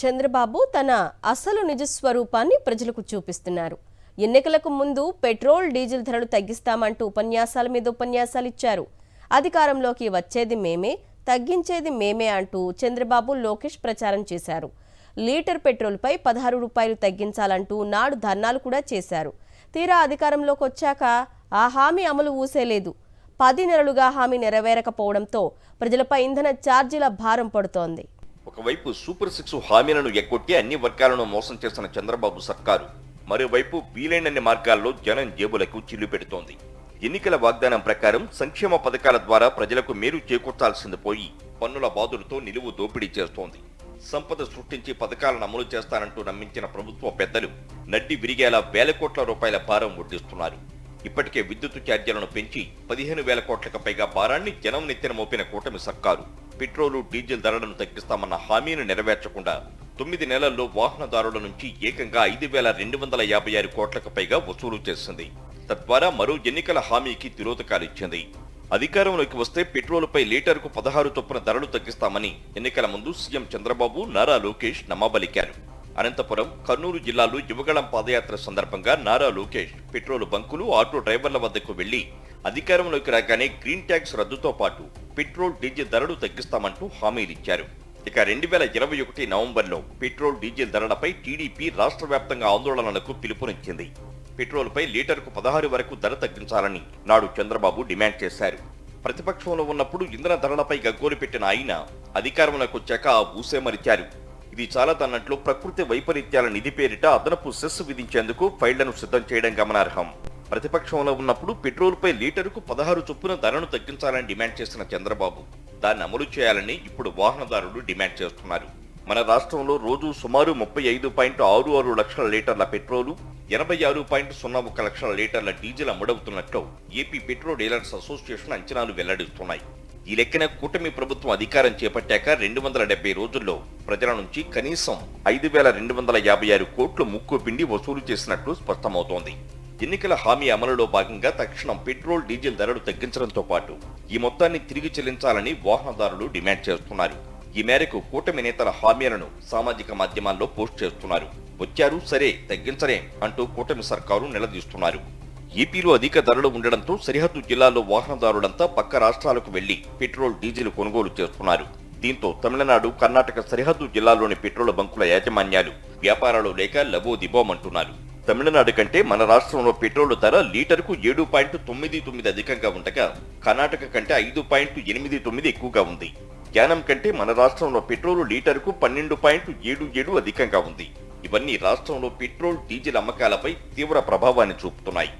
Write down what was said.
చంద్రబాబు తన అసలు నిజ స్వరూపాన్ని ప్రజలకు చూపిస్తున్నారు. ఎన్నికలకు ముందు పెట్రోల్ డీజిల్ ధరలు తగ్గిస్తామంటూ ఉపన్యాసాల మీద ఉపన్యాసాలు ఇచ్చారు. అధికారంలోకి వచ్చేది మేమే, తగ్గించేది మేమే అంటూ చంద్రబాబు, లోకేష్ ప్రచారం చేశారు. లీటర్ పెట్రోల్పై 16 రూపాయలు తగ్గించాలంటూ నాడు ధర్నాలు కూడా చేశారు. తీరా అధికారంలోకి వచ్చాక ఆ హామీ అమలు ఊసేలేదు. 10 నెలలుగా హామీ నెరవేరకపోవడంతో ప్రజలపై ఇంధన ఛార్జీల భారం పడుతోంది. ఒకవైపు సూపర్ 6 హామీలను ఎగ్గొట్టి అన్ని వర్గాలను మోసం చేసిన చంద్రబాబు సర్కారు మరోవైపు వీలైనన్ని మార్గాల్లో జనం జేబులకు చిల్లు పెడుతోంది. ఎన్నికల వాగ్దానం ప్రకారం సంక్షేమ పథకాల ద్వారా ప్రజలకు మేలు చేకూర్చాల్సింది పోయి పన్నుల బాధులతో నిలువు దోపిడీ చేస్తోంది. సంపద సృష్టించి పథకాలను అమలు చేస్తానంటూ నమ్మించిన ప్రభుత్వ పెద్దలు నడ్డి విరిగేలా వేల కోట్ల రూపాయల భారం వడ్డిస్తున్నారు. ఇప్పటికే విద్యుత్ ఛార్జీలను పెంచి 15,000 కోట్లకు పైగా భారాన్ని జనం నెత్తిన మోపిన కూటమి సర్కారు పెట్రోలు, డీజిల్ ధరలను తగ్గిస్తామన్న హామీని నెరవేర్చకుండా 9 నెలల్లో వాహనదారుల నుంచి ఏకంగా 5,256 కోట్లకు పైగా వసూలు చేసింది. తద్వారా మరో ఎన్నికల హామీకి తిరోధకాలిచ్చింది. అధికారంలోకి వస్తే పెట్రోలుపై లీటర్కు 16 చొప్పున ధరలు తగ్గిస్తామని ఎన్నికల ముందు సీఎం చంద్రబాబు, నారా లోకేష్ నమ్మబలికారు. అనంతపురం, కర్నూలు జిల్లాలో యువగళం పాదయాత్ర సందర్భంగా నారా లోకేష్ పెట్రోలు బంకులు, ఆటో డ్రైవర్ల వద్దకు వెళ్లి అధికారంలోకి రాగానే గ్రీన్ ట్యాక్స్ రద్దుతో పాటు పెట్రోల్, డీజిల్ ధరలు తగ్గిస్తామంటూ హామీలిచ్చారు. ఇక 2021 నవంబర్లో పెట్రోల్, డీజిల్ ధరలపై టీడీపీ రాష్ట్ర వ్యాప్తంగా ఆందోళనలకు పిలుపునిచ్చింది. పెట్రోల్పై లీటర్కు 16 వరకు ధర తగ్గించాలని నాడు చంద్రబాబు డిమాండ్ చేశారు. ప్రతిపక్షంలో ఉన్నప్పుడు ఇంధన ధరలపై గగ్గోలు పెట్టిన ఆయన అధికారంలోకి వచ్చాక ఆ ఊసే మరిచారు. ఇది చాలదన్నట్లు ప్రకృతి వైపరీత్యాల నిధి పేరిట అదనపు సెస్ విధించేందుకు ఫైళ్లను సిద్ధం చేయడం గమనార్హం. ప్రతిపక్షంలో ఉన్నప్పుడు పెట్రోల్పై లీటరుకు 16 చొప్పున ధరను తగ్గించాలని డిమాండ్ చేసిన చంద్రబాబు దాన్ని అమలు చేయాలని ఇప్పుడు వాహనదారులు డిమాండ్ చేస్తున్నారు. మన రాష్ట్రంలో రోజు సుమారు 35.66 లక్షల లీటర్ల పెట్రోలు, 86.01 లక్షల లీటర్ల డీజిల్ అమ్ముడవుతున్నట్లు ఏపీ పెట్రోల్ డీలర్స్ అసోసియేషన్ అంచనాలు వెల్లడిస్తున్నాయి. ఈ లెక్కన కూటమి ప్రభుత్వం అధికారం చేపట్టాక 270 రోజుల్లో ప్రజల నుంచి కనీసం 5,256 కోట్లు ముక్కు పిండి వసూలు చేసినట్లు స్పష్టమవుతోంది. ఎన్నికల హామీ అమలులో భాగంగా తక్షణం పెట్రోల్, డీజిల్ ధరలు తగ్గించడంతో పాటు ఈ మొత్తాన్ని తిరిగి చెల్లించాలని వాహనదారులు డిమాండ్ చేస్తున్నారు. ఈ మేరకు కూటమి నేతల హామీలను సామాజిక మాధ్యమాల్లో పోస్ట్ చేస్తున్నారు. వచ్చారు సరే, తగ్గించరే అంటూ కూటమి సర్కారు నిలదీస్తున్నారు. ఏపీలో అధిక ధరలు ఉండడంతో సరిహద్దు జిల్లాల్లో వాహనదారులంతా పక్క రాష్ట్రాలకు వెళ్లి పెట్రోల్, డీజిల్ కొనుగోలు చేస్తున్నారు. దీంతో తమిళనాడు, కర్ణాటక సరిహద్దు జిల్లాల్లోని పెట్రోల్ బంకుల యాజమాన్యాలు వ్యాపారాలు లేక లబోదిబోమంటున్నారు. తమిళనాడు కంటే మన రాష్ట్రంలో పెట్రోల్ ధర లీటర్కు 7.99 అధికంగా ఉండగా కర్ణాటక కంటే 5.89 ఎక్కువగా ఉంది. యానం కంటే మన రాష్ట్రంలో పెట్రోలు లీటర్కు 12.77 అధికంగా ఉంది. ఇవన్నీ రాష్ట్రంలో పెట్రోల్, డీజిల్ అమ్మకాలపై తీవ్ర ప్రభావాన్ని చూపుతున్నాయి.